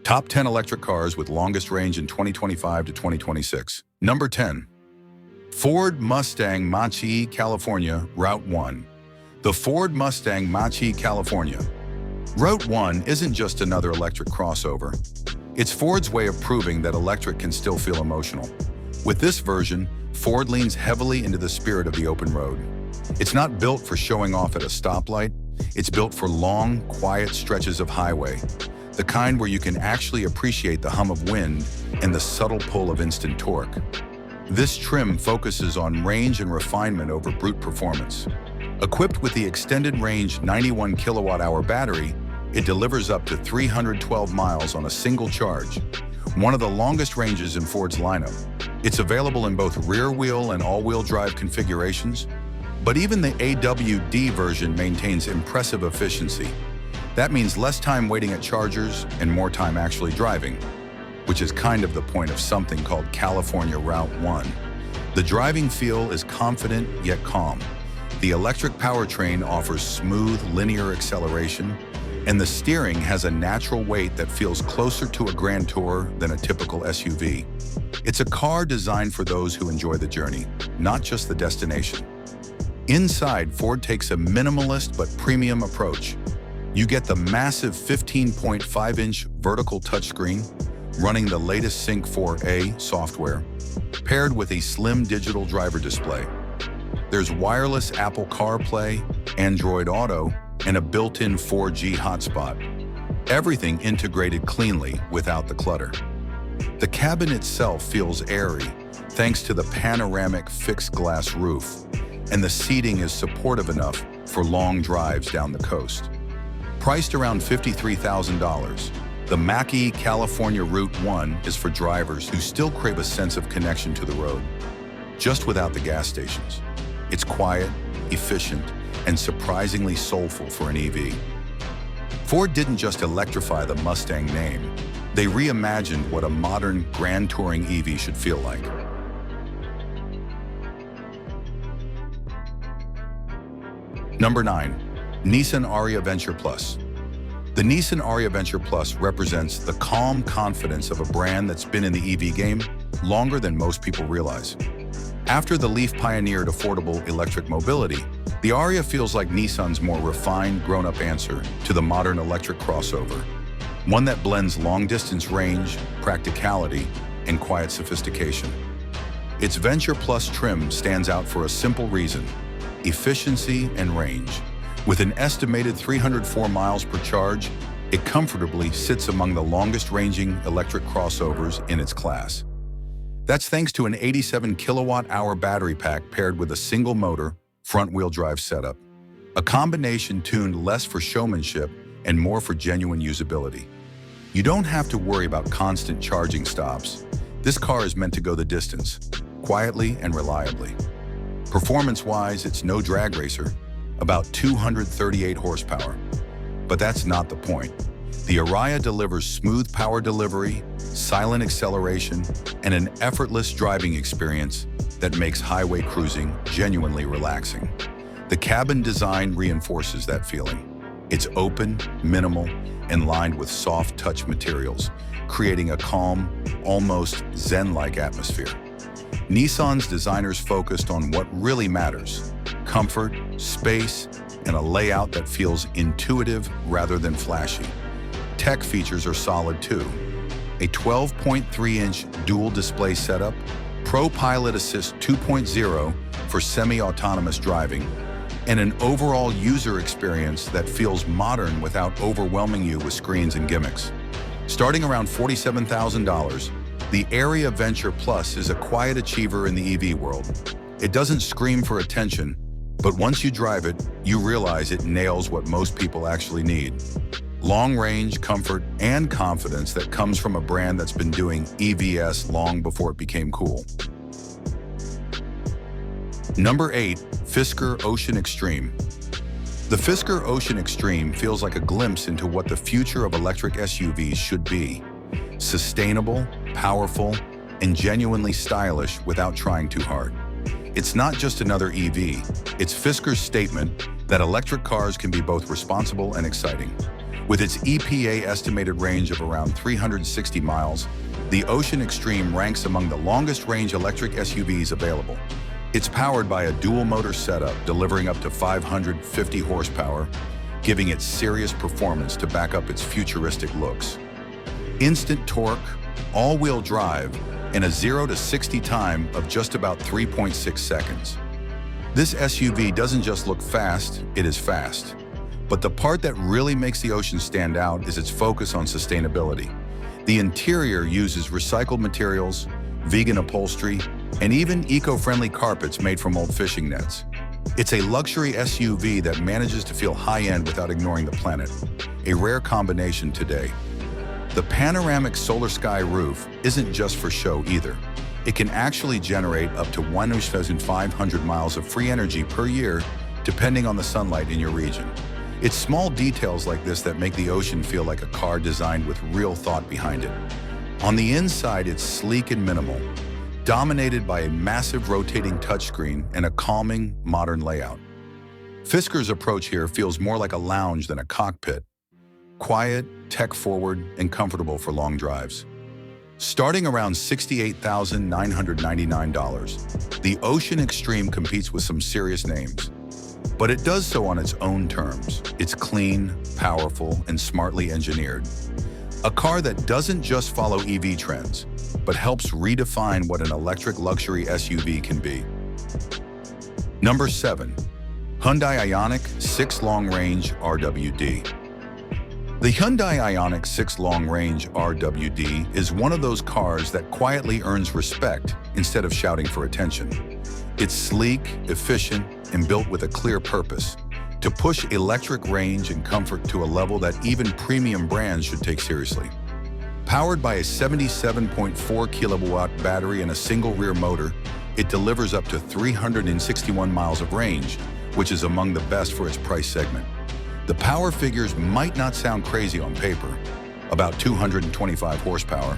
Top 10 electric cars with longest range in 2025 to 2026. Number 10. Ford Mustang Mach-E, California, Route 1. The Ford Mustang Mach-E, California. Route 1 isn't just another electric crossover. It's Ford's way of proving that electric can still feel emotional. With this version, Ford leans heavily into the spirit of the open road. It's not built for showing off at a stoplight. It's built for long, quiet stretches of highway, the kind where you can actually appreciate the hum of wind and the subtle pull of instant torque. This trim focuses on range and refinement over brute performance. Equipped with the extended range 91 kilowatt-hour battery, it delivers up to 312 miles on a single charge, one of the longest ranges in Ford's lineup. It's available in both rear-wheel and all-wheel drive configurations, but even the AWD version maintains impressive efficiency. That means less time waiting at chargers and more time actually driving, which is kind of the point of something called California Route 1. The driving feel is confident yet calm. The electric powertrain offers smooth, linear acceleration, and the steering has a natural weight that feels closer to a Grand Tourer than a typical SUV. It's a car designed for those who enjoy the journey, not just the destination. Inside, Ford takes a minimalist but premium approach. You get the massive 15.5-inch vertical touchscreen, running the latest Sync 4A software, paired with a slim digital driver display. There's wireless Apple CarPlay, Android Auto, and a built-in 4G hotspot. Everything integrated cleanly without the clutter. The cabin itself feels airy, thanks to the panoramic fixed glass roof, and the seating is supportive enough for long drives down the coast. Priced around $53,000, the Mach-E California Route 1 is for drivers who still crave a sense of connection to the road, just without the gas stations. It's quiet, efficient, and surprisingly soulful for an EV. Ford didn't just electrify the Mustang name, they reimagined what a modern grand touring EV should feel like. Number 9. Nissan Ariya Venture Plus. The Nissan Ariya Venture Plus represents the calm confidence of a brand that's been in the EV game longer than most people realize. After the Leaf pioneered affordable electric mobility, the Ariya feels like Nissan's more refined, grown-up answer to the modern electric crossover, one that blends long-distance range, practicality, and quiet sophistication. Its Venture Plus trim stands out for a simple reason: efficiency and range. With an estimated 304 miles per charge, it comfortably sits among the longest-ranging electric crossovers in its class. That's thanks to an 87 kilowatt-hour battery pack paired with a single-motor, front-wheel drive setup, a combination tuned less for showmanship and more for genuine usability. You don't have to worry about constant charging stops. This car is meant to go the distance, quietly and reliably. Performance-wise, it's no drag racer, about 238 horsepower. But that's not the point. The Ariya delivers smooth power delivery, silent acceleration, and an effortless driving experience that makes highway cruising genuinely relaxing. The cabin design reinforces that feeling. It's open, minimal, and lined with soft touch materials, creating a calm, almost zen-like atmosphere. Nissan's designers focused on what really matters: comfort, space, and a layout that feels intuitive rather than flashy. Tech features are solid too. A 12.3-inch dual display setup, Pro Pilot Assist 2.0 for semi-autonomous driving, and an overall user experience that feels modern without overwhelming you with screens and gimmicks. Starting around $47,000, the Ariya Venture Plus is a quiet achiever in the EV world. It doesn't scream for attention, but once you drive it, you realize it nails what most people actually need: long range, comfort, and confidence that comes from a brand that's been doing EVs long before it became cool. Number 8. Fisker Ocean Extreme. The Fisker Ocean Extreme feels like a glimpse into what the future of electric SUVs should be: sustainable, powerful, and genuinely stylish without trying too hard. It's not just another EV, it's Fisker's statement that electric cars can be both responsible and exciting. With its EPA estimated range of around 360 miles, the Ocean Extreme ranks among the longest-range electric SUVs available. It's powered by a dual-motor setup delivering up to 550 horsepower, giving it serious performance to back up its futuristic looks. Instant torque, all-wheel drive, and a 0 to 60 time of just about 3.6 seconds. This SUV doesn't just look fast, it is fast. But the part that really makes the Ocean stand out is its focus on sustainability. The interior uses recycled materials, vegan upholstery, and even eco-friendly carpets made from old fishing nets. It's a luxury SUV that manages to feel high-end without ignoring the planet, a rare combination today. The panoramic solar sky roof isn't just for show either. It can actually generate up to 1,500 miles of free energy per year, depending on the sunlight in your region. It's small details like this that make the Ocean feel like a car designed with real thought behind it. On the inside, it's sleek and minimal, dominated by a massive rotating touchscreen and a calming, modern layout. Fisker's approach here feels more like a lounge than a cockpit. Quiet, tech-forward, and comfortable for long drives. Starting around $68,999, the Ocean Extreme competes with some serious names. But it does so on its own terms. It's clean, powerful, and smartly engineered. A car that doesn't just follow EV trends, but helps redefine what an electric luxury SUV can be. Number 7. Hyundai Ioniq 6 Long Range RWD. The Hyundai Ioniq 6 Long Range RWD is one of those cars that quietly earns respect instead of shouting for attention. It's sleek, efficient, and built with a clear purpose: to push electric range and comfort to a level that even premium brands should take seriously. Powered by a 77.4 kilowatt battery and a single rear motor, it delivers up to 361 miles of range, which is among the best for its price segment. The power figures might not sound crazy on paper, about 225 horsepower,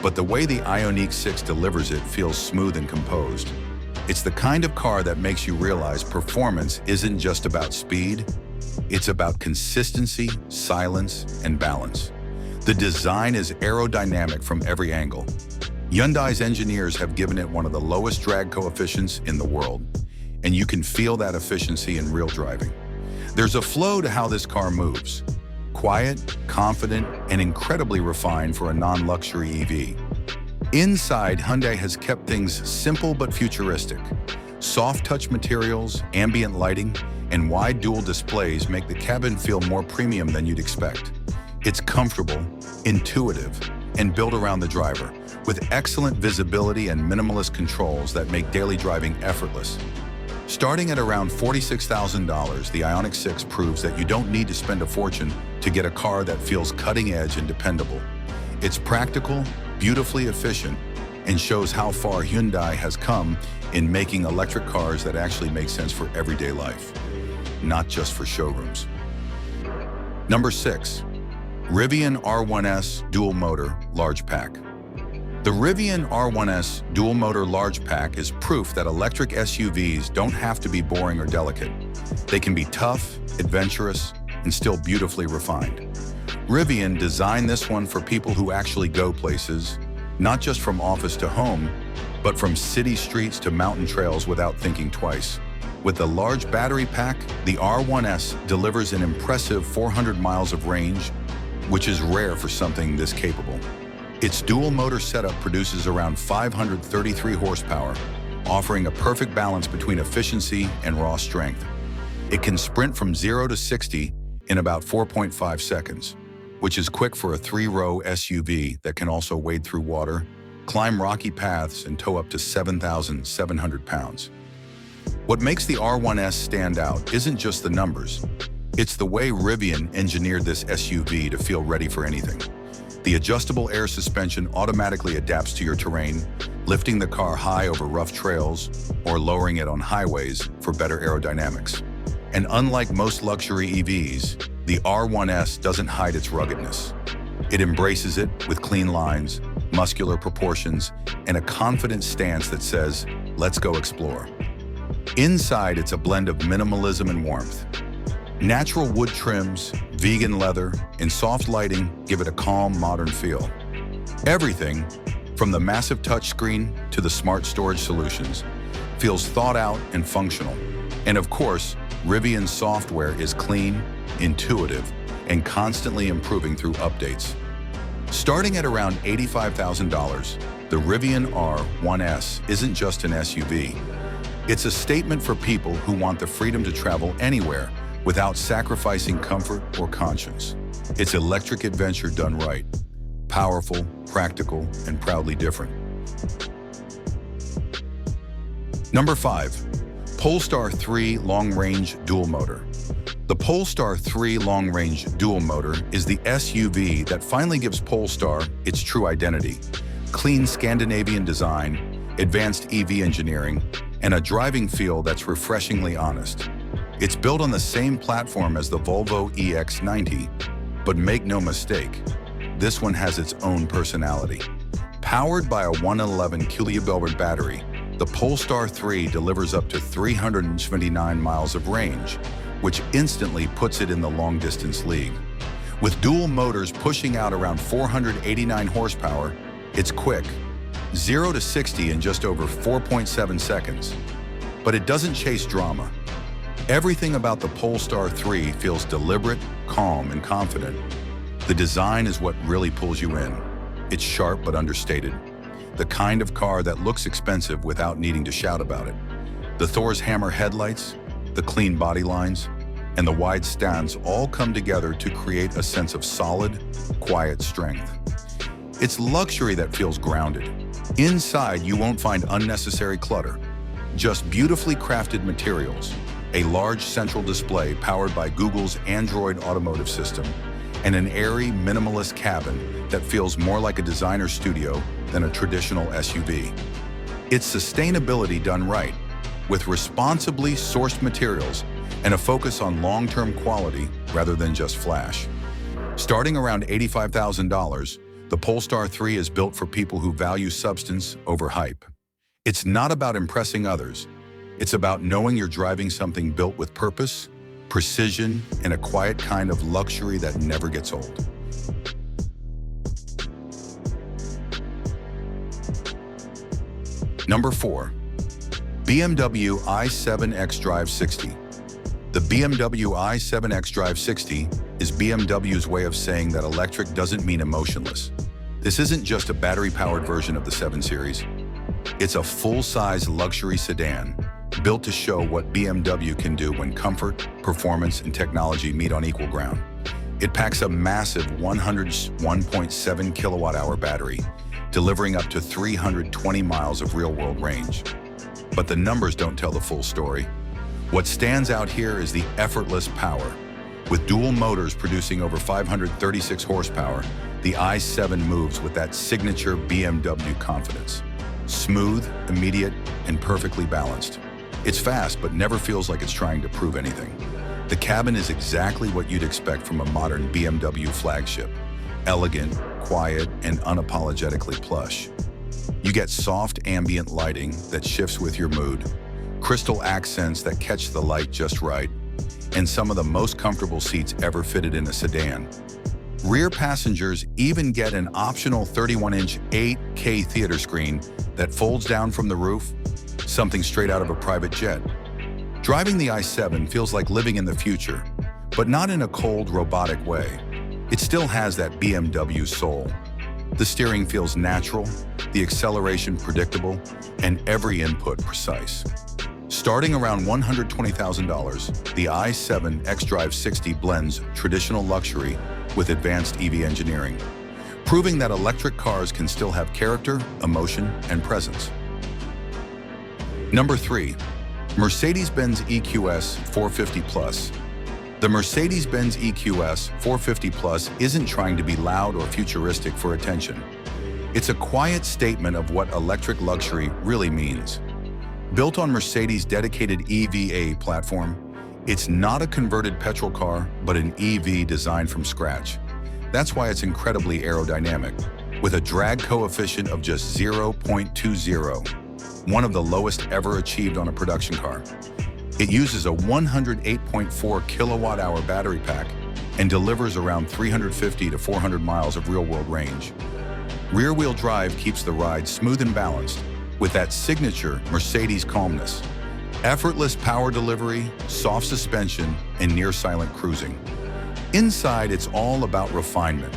but the way the Ioniq 6 delivers it feels smooth and composed. It's the kind of car that makes you realize performance isn't just about speed, it's about consistency, silence, and balance. The design is aerodynamic from every angle. Hyundai's engineers have given it one of the lowest drag coefficients in the world, and you can feel that efficiency in real driving. There's a flow to how this car moves. Quiet, confident, and incredibly refined for a non-luxury EV. Inside, Hyundai has kept things simple but futuristic. Soft touch materials, ambient lighting, and wide dual displays make the cabin feel more premium than you'd expect. It's comfortable, intuitive, and built around the driver, with excellent visibility and minimalist controls that make daily driving effortless. Starting at around $46,000, the Ioniq 6 proves that you don't need to spend a fortune to get a car that feels cutting-edge and dependable. It's practical, beautifully efficient, and shows how far Hyundai has come in making electric cars that actually make sense for everyday life, not just for showrooms. Number 6. Rivian R1S Dual Motor Large Pack. The Rivian R1S Dual Motor Large Pack is proof that electric SUVs don't have to be boring or delicate. They can be tough, adventurous, and still beautifully refined. Rivian designed this one for people who actually go places, not just from office to home, but from city streets to mountain trails without thinking twice. With the large battery pack, the R1S delivers an impressive 400 miles of range, which is rare for something this capable. Its dual motor setup produces around 533 horsepower, offering a perfect balance between efficiency and raw strength. It can sprint from 0 to 60 in about 4.5 seconds, which is quick for a 3-row SUV that can also wade through water, climb rocky paths, and tow up to 7,700 pounds. What makes the R1S stand out isn't just the numbers. It's the way Rivian engineered this SUV to feel ready for anything. The adjustable air suspension automatically adapts to your terrain, lifting the car high over rough trails or lowering it on highways for better aerodynamics. And unlike most luxury EVs, the R1S doesn't hide its ruggedness. It embraces it with clean lines, muscular proportions, and a confident stance that says, "Let's go explore." Inside, it's a blend of minimalism and warmth. Natural wood trims, vegan leather, and soft lighting give it a calm, modern feel. Everything, from the massive touchscreen to the smart storage solutions, feels thought out and functional. And of course, Rivian's software is clean, intuitive, and constantly improving through updates. Starting at around $85,000, the Rivian R1S isn't just an SUV. It's a statement for people who want the freedom to travel anywhere without sacrificing comfort or conscience. It's electric adventure done right. Powerful, practical, and proudly different. Number 5. Polestar 3 Long-Range Dual Motor. The Polestar 3 Long-Range Dual Motor is the SUV that finally gives Polestar its true identity. Clean Scandinavian design, advanced EV engineering, and a driving feel that's refreshingly honest. It's built on the same platform as the Volvo EX90, but make no mistake, this one has its own personality. Powered by a 111 kWh battery, the Polestar 3 delivers up to 379 miles of range, which instantly puts it in the long-distance league. With dual motors pushing out around 489 horsepower, it's quick, 0 to 60 in just over 4.7 seconds. But it doesn't chase drama. Everything about the Polestar 3 feels deliberate, calm, and confident. The design is what really pulls you in. It's sharp but understated. The kind of car that looks expensive without needing to shout about it. The Thor's hammer headlights, the clean body lines, and the wide stance all come together to create a sense of solid, quiet strength. It's luxury that feels grounded. Inside, you won't find unnecessary clutter, just beautifully crafted materials, a large central display powered by Google's Android automotive system, and an airy, minimalist cabin that feels more like a designer studio than a traditional SUV. It's sustainability done right, with responsibly sourced materials and a focus on long-term quality rather than just flash. Starting around $85,000, the Polestar 3 is built for people who value substance over hype. It's not about impressing others. It's about knowing you're driving something built with purpose, precision, and a quiet kind of luxury that never gets old. Number 4. BMW i7 xDrive 60. The BMW i7 xDrive 60 is BMW's way of saying that electric doesn't mean emotionless. This isn't just a battery-powered version of the 7 Series. It's a full-size luxury sedan built to show what BMW can do when comfort, performance, and technology meet on equal ground. It packs a massive 101.7 kilowatt-hour battery, delivering up to 320 miles of real-world range. But the numbers don't tell the full story. What stands out here is the effortless power. With dual motors producing over 536 horsepower, the i7 moves with that signature BMW confidence. Smooth, immediate, and perfectly balanced. It's fast, but never feels like it's trying to prove anything. The cabin is exactly what you'd expect from a modern BMW flagship. Elegant, quiet, and unapologetically plush. You get soft ambient lighting that shifts with your mood, crystal accents that catch the light just right, and some of the most comfortable seats ever fitted in a sedan. Rear passengers even get an optional 31-inch 8K theater screen that folds down from the roof, something straight out of a private jet. Driving the i7 feels like living in the future, but not in a cold, robotic way. It still has that BMW soul. The steering feels natural, the acceleration predictable, and every input precise. Starting around $120,000, the i7 xDrive 60 blends traditional luxury with advanced EV engineering, proving that electric cars can still have character, emotion, and presence. Number 3. Mercedes-Benz EQS 450 Plus. The Mercedes-Benz EQS 450 Plus isn't trying to be loud or futuristic for attention. It's a quiet statement of what electric luxury really means. Built on Mercedes' dedicated EVA platform, it's not a converted petrol car, but an EV designed from scratch. That's why it's incredibly aerodynamic, with a drag coefficient of just 0.20, one of the lowest ever achieved on a production car. It uses a 108.4 kilowatt-hour battery pack and delivers around 350 to 400 miles of real-world range. Rear-wheel drive keeps the ride smooth and balanced with that signature Mercedes calmness. Effortless power delivery, soft suspension, and near-silent cruising. Inside, it's all about refinement.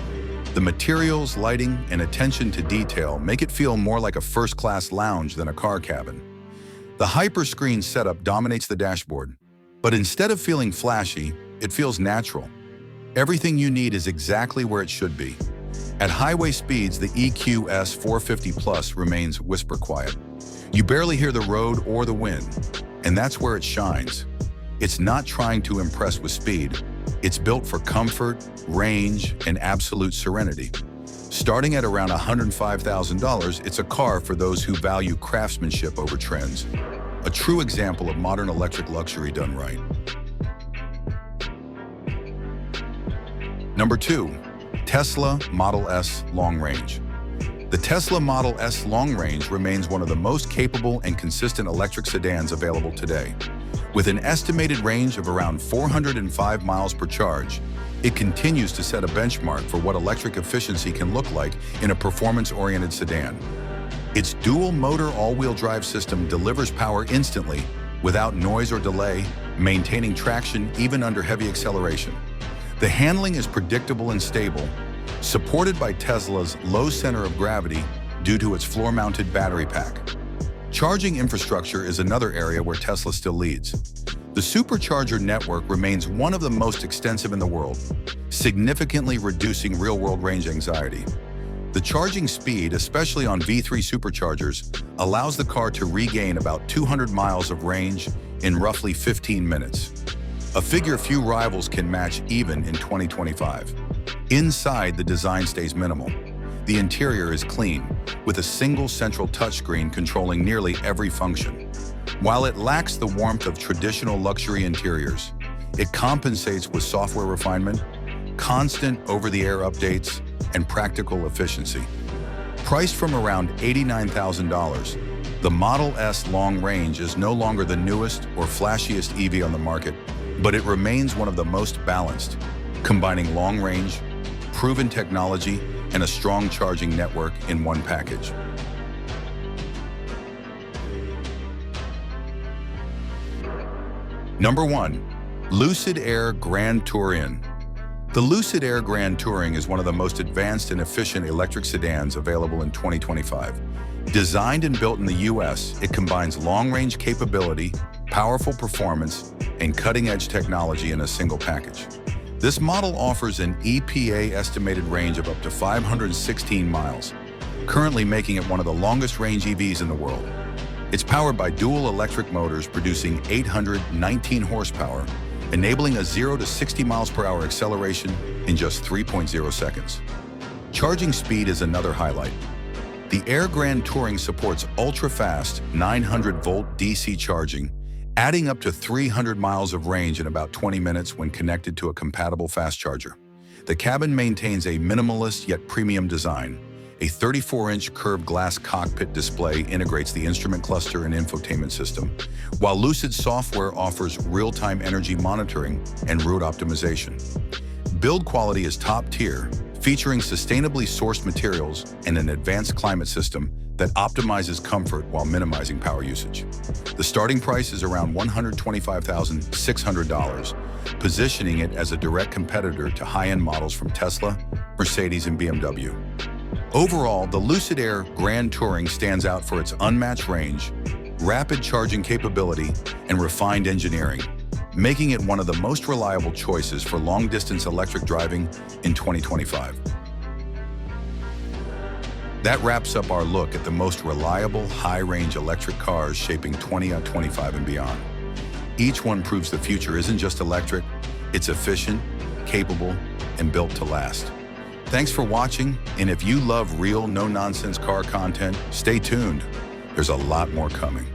The materials, lighting, and attention to detail make it feel more like a first-class lounge than a car cabin. The hyper-screen setup dominates the dashboard, but instead of feeling flashy, it feels natural. Everything you need is exactly where it should be. At highway speeds, the EQS 450 Plus remains whisper quiet. You barely hear the road or the wind, and that's where it shines. It's not trying to impress with speed. It's built for comfort, range, and absolute serenity. Starting at around $105,000, it's a car for those who value craftsmanship over trends. A true example of modern electric luxury done right. Number 2. Tesla Model S Long Range. The Tesla Model S Long Range remains one of the most capable and consistent electric sedans available today. With an estimated range of around 405 miles per charge, it continues to set a benchmark for what electric efficiency can look like in a performance-oriented sedan. Its dual-motor all-wheel drive system delivers power instantly, without noise or delay, maintaining traction even under heavy acceleration. The handling is predictable and stable, supported by Tesla's low center of gravity due to its floor-mounted battery pack. Charging infrastructure is another area where Tesla still leads. The supercharger network remains one of the most extensive in the world, significantly reducing real-world range anxiety. The charging speed, especially on V3 superchargers, allows the car to regain about 200 miles of range in roughly 15 minutes. A figure few rivals can match even in 2025. Inside, the design stays minimal. The interior is clean, with a single central touchscreen controlling nearly every function. While it lacks the warmth of traditional luxury interiors, it compensates with software refinement, constant over-the-air updates, and practical efficiency. Priced from around $89,000, the Model S Long Range is no longer the newest or flashiest EV on the market, but it remains one of the most balanced, combining long range, proven technology, and a strong charging network in one package. Number 1. Lucid Air Grand Touring. The Lucid Air Grand Touring is one of the most advanced and efficient electric sedans available in 2025. Designed and built in the US, it combines long-range capability, powerful performance, and cutting-edge technology in a single package. This model offers an EPA estimated range of up to 516 miles, currently making it one of the longest-range EVs in the world. It's powered by dual electric motors producing 819 horsepower, enabling a 0 to 60 miles per hour acceleration in just 3.0 seconds. Charging speed is another highlight. The Air Grand Touring supports ultra-fast 900-volt DC charging, adding up to 300 miles of range in about 20 minutes when connected to a compatible fast charger. The cabin maintains a minimalist yet premium design. A 34-inch curved glass cockpit display integrates the instrument cluster and infotainment system, while Lucid software offers real-time energy monitoring and route optimization. Build quality is top-tier, featuring sustainably sourced materials and an advanced climate system that optimizes comfort while minimizing power usage. The starting price is around $125,600, positioning it as a direct competitor to high-end models from Tesla, Mercedes, and BMW. Overall, the Lucid Air Grand Touring stands out for its unmatched range, rapid charging capability, and refined engineering, making it one of the most reliable choices for long-distance electric driving in 2025. That wraps up our look at the most reliable, high-range electric cars shaping 2025 and beyond. Each one proves the future isn't just electric, it's efficient, capable, and built to last. Thanks for watching, and if you love real, no-nonsense car content, stay tuned. There's a lot more coming.